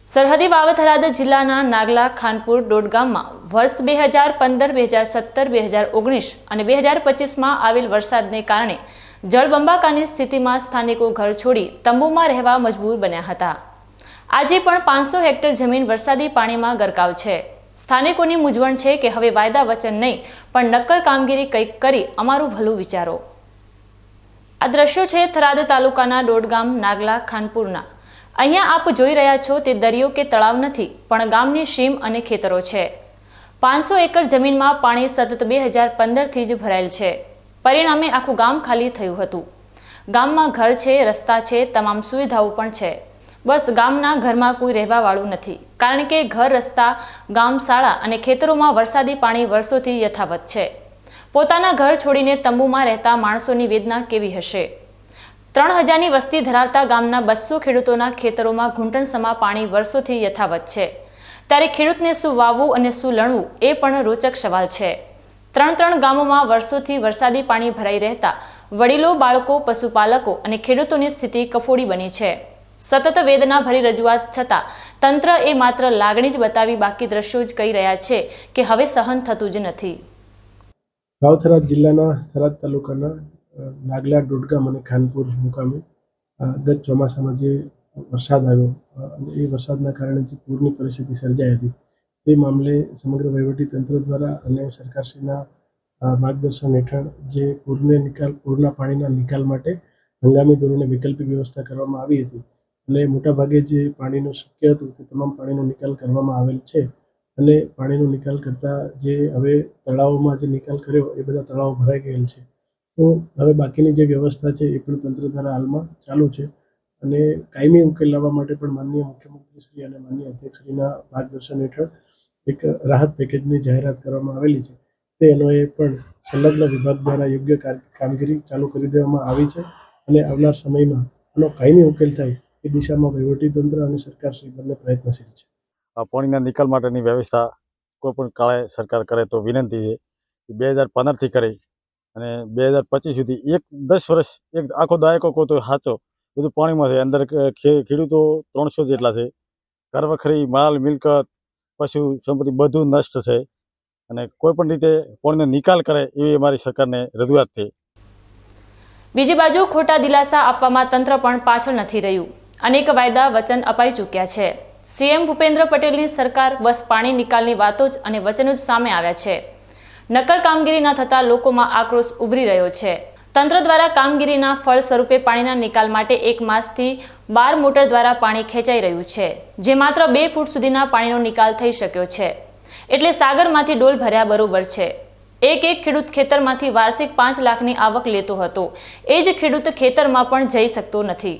સરહદી વાવથરાદ જિલ્લાના નાગલા ખાનપુર ડોડ ગામમાં વર્ષ 2015, 2017, 2019 અને 2025માં આવેલ વરસાદને કારણે જળબંબાકારની સ્થિતિમાં સ્થાનિકો ઘર છોડી તંબુમાં રહેવા મજબૂર બન્યા હતા। આજે પણ 500 હેક્ટર જમીન વરસાદી પાણીમાં ગરકાવ છે। સ્થાનિકોની મૂંઝવણ છે કે હવે વાયદા વચન નહીં પણ નક્કર કામગીરી કંઈક કરી અમારું ભલું વિચારો। આ દ્રશ્યો છે થરાદ તાલુકાના ડોડ ગામ નાગલા ખાનપુરના। અહીંયા આપ જોઈ રહ્યા છો તે દરિયો કે તળાવ નથી પણ ગામની સીમ અને ખેતરો છે। 500 એકર જમીનમાં પાણી સતત 2015થી જ ભરાયેલ છે। પરિણામે આખું ગામ ખાલી થયું હતું। ગામમાં ઘર છે, રસ્તા છે, તમામ સુવિધાઓ પણ છે। બસ ગામના ઘરમાં કોઈ રહેવાવાળું નથી કારણ કે ઘર, રસ્તા, ગામ, શાળા અને ખેતરોમાં વરસાદી પાણી વર્ષોથી યથાવત છે। પોતાના ઘર છોડીને તંબુમાં રહેતા માણસોની વેદના કેવી હશે। 3000ની વસ્તી ધરાવતા ગામના 200 ખેડૂતોના ખેતરોમાં ઘૂંટણસમા પાણી વર્ષોથી યથાવત છે। ત્યારે ખેડૂતને શું વાવવું અને શું લણવું એ પણ રોચક સવાલ છે। 3 ગામોમાં વર્ષોથી વરસાદી પાણી ભરાઈ રહેતા વડીલો, બાળકો, પશુપાલકો અને ખેડૂતોની સ્થિતિ કફોડી બની છે। સતત વેદના ભરી રજૂઆત છતાં તંત્ર એ માત્ર લાગણી જ બતાવી બાકી દ્રશ્યો જ કહી રહ્યા છે કે હવે સહન થતું જ નથી। વાવથરાદ જિલ્લાના થરાદ તાલુકાના નાગલા, ડોડ ગામ અને ખાનપુર મુકામે ગત ચોમાસામાં જે વરસાદ આવ્યો અને એ વરસાદના કારણે જે પૂરની પરિસ્થિતિ સર્જાઈ હતી તે મામલે સમગ્ર વહીવટીતંત્ર દ્વારા અને સરકારશ્રીના માર્ગદર્શન હેઠળ જે પૂરના પાણીના નિકાલ માટે હંગામી ધોરણે વૈકલ્પિક વ્યવસ્થા કરવામાં આવી હતી અને મોટાભાગે જે પાણીનું શક્ય હતું તે તમામ પાણીનો નિકાલ કરવામાં આવેલ છે અને પાણીનો નિકાલ કરતાં જે હવે તળાવોમાં જે નિકાલ કર્યો એ બધા તળાવો ભરાઈ ગયેલ છે। તો હવે બાકીની જે વ્યવસ્થા છે એ પણ તંત્ર દ્વારા હાલમાં ચાલુ છે અને કાયમી ઉકેલ લાવવા માટે પણ માનનીય મુખ્યમંત્રીશ્રી અને માનનીય અધ્યક્ષશ્રીના માર્ગદર્શન હેઠળ એક રાહત પેકેજની જાહેરાત કરવામાં આવેલી છે। તે અન્વયે પણ સંલગ્ન વિભાગ દ્વારા યોગ્ય કામગીરી ચાલુ કરી દેવામાં આવી છે અને આવનાર સમયમાં આનો કાયમી ઉકેલ થાય એ દિશામાં વહીવટીતંત્ર અને સરકારશ્રી બંને પ્રયત્નશીલ છે। પાણીના નિકાલ માટેની વ્યવસ્થા કોઈ પણ કાળે સરકાર કરે તો વિનંતી છે। 2015થી કરી અને 2025 સુધી 10 વર્ષ એક આખો દાયકો કોઈ તો સાચો બધું પાણીમાં છે। અંદર ખેડૂતો 300 જેટલા છે। ઘર વખરી, માલ, મિલકત, પશુ સંપત્તિ બધું નષ્ટ છે અને કોઈ પણ રીતે પાણીનો નિકાલ કરે એવી અમારી સરકારને રજૂઆત છે। બીજી બાજુ ખોટા દિલાસા આપવામાં તંત્ર પણ પાછળ નથી રહ્યું। અનેક વાયદા વચન અપાઈ ચૂક્યા છે। સીએમ ભૂપેન્દ્ર પટેલની સરકાર બસ પાણી નિકાલની વાતો જ અને વચનો જ સામે આવ્યા છે। નક્કર કામગીરી ન થતા લોકોમાં આક્રોશ ઉભરી રહ્યો છે। તંત્ર દ્વારા કામગીરીના ફળ સ્વરૂપે પાણીના નિકાલ માટે 1 માસથી 12 મોટર દ્વારા પાણી ખેંચાઈ રહ્યું છે જે માત્ર 2 ફૂટ સુધીના પાણીનો નિકાલ થઈ શક્યો છે। એટલે સાગરમાંથી ડોલ ભર્યા બરોબર છે। એક ખેડૂત ખેતરમાંથી વાર્ષિક 5 લાખની આવક લેતો હતો એ જ ખેડૂત ખેતરમાં પણ જઈ શકતો નથી।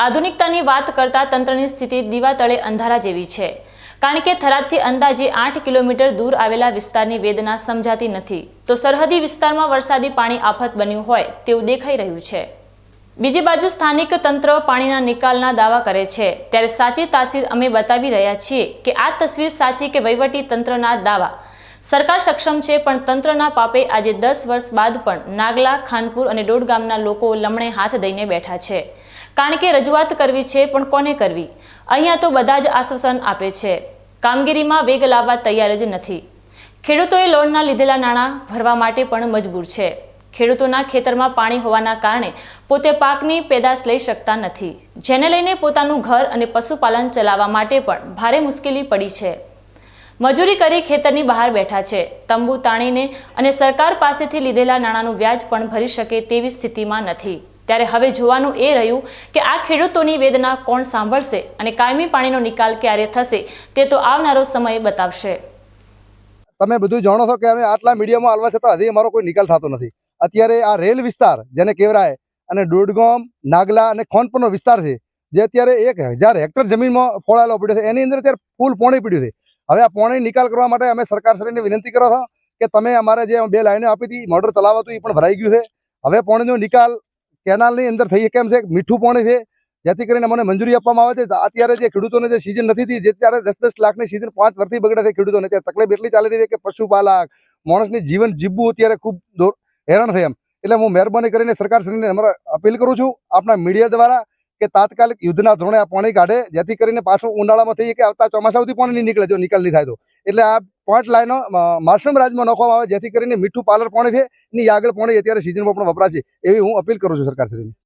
આધુનિકતાની વાત કરતા તંત્રની સ્થિતિ દીવા તળે અંધારા જેવી છે કારણ કે થરાદથી અંદાજે 8 કિલોમીટર દૂર આવેલા વિસ્તારની વેદના સમજાતી નથી તો સરહદી વિસ્તારમાં વરસાદી પાણી આફત બન્યું હોય તેવું દેખાઈ રહ્યું છે। બીજી બાજુ સ્થાનિક તંત્ર પાણીના નિકાલના દાવા કરે છે ત્યારે સાચી તાસીર અમે બતાવી રહ્યા છીએ કે આ તસવીર સાચી કે વહીવટી તંત્રના દાવા। સરકાર સક્ષમ છે પણ તંત્રના પાપે આજે 10 વર્ષ બાદ પણ નાગલા, ખાનપુર અને ડોડ ગામના લોકો લમણે હાથ દઈને બેઠા છે કારણ કે રજૂઆત કરવી છે પણ કોને કરવી। અહીંયા તો બધા જ આશ્વાસન આપે છે, કામગીરીમાં વેગ લાવવા તૈયાર જ નથી। ખેડૂતોએ લોનના લીધેલા નાણાં ભરવા માટે પણ મજબૂર છે। ખેડૂતોના ખેતરમાં પાણી હોવાના કારણે પોતે પાકની પેદાશ લઈ શકતા નથી જેને લઈને પોતાનું ઘર અને પશુપાલન ચલાવવા માટે પણ ભારે મુશ્કેલી પડી છે। મજૂરી કરી ખેતરની બહાર બેઠા છે, તંબુ તાણીને અને સરકાર પાસેથી લીધેલા નાણાંનું વ્યાજ પણ ભરી શકે તેવી સ્થિતિમાં નથી। ત્યારે હવે જોવાનું એ રહ્યું કે આ ખેડૂતોની વેદના કોણ સાંભળશે અને કાયમી પાણીનો નિકાલ ક્યારે થશે તે તો આવનારો સમય બતાવશે। તમે બધું જાણો છો કે અમે આટલા મીડિયામાં આવવા છતાં હજી અમારો કોઈ નિકાલ થતો નથી। અત્યારે આ રેલ વિસ્તાર જેને કેવરાય અને ડોડગામ, નાગલા અને ખાનપુરનો વિસ્તાર છે જે અત્યારે 1000 હેક્ટર જમીનમાં ફોળાયેલો પડ્યો છે, એની અંદર અત્યારે ફૂલ પાણી પડ્યું છે। હવે આ પાણી નિકાલ કરવા માટે અમે સરકારશ્રીને વિનંતી કરો છો કે તમે અમારે જે 2 લાઈનો આપી હતી, મોટર તલાવ હતું એ પણ ભરાઈ ગયું છે। હવે પાણીનો નિકાલ કેનાલની અંદર થઈ કેમ છે, મીઠું પાણી છે જેથી કરીને મને મંજૂરી આપવામાં આવે છે। અત્યારે જે ખેડૂતોને જે સિઝન નથી થઈ, જે ત્યારે 10-10 લાખની સિઝન 5 વર્ષથી બગડે છે ખેડૂતોને, ત્યારે તકલીફ એટલી ચાલી રહી છે કે પશુપાલક માણસની જીવન જીવવું અત્યારે ખૂબ હેરાન થાય એમ। એટલે હું મહેરબાની કરીને સરકારશ્રીને અમારે અપીલ કરું છું આપણા મીડિયા દ્વારા કે તાત્કાલિક યુદ્ધના ધોરણે આ પાણી કાઢે, જેથી કરીને પાછું ઉનાળામાં થઈએ કે આવતા ચોમાસા સુધી પાણી નહીં નીકળે, જો નિકાલ નહીં થાય તો. એટલે આ પોઈન્ટ લાઈનો માર્શમ રાજમાં નાખવામાં આવે, જેથી કરીને મીઠું પાલર પાણી છે એની આગળ પાણી અત્યારે સિઝનમાં પણ વપરાશે એવી હું અપીલ કરું છું સરકારશ્રીને.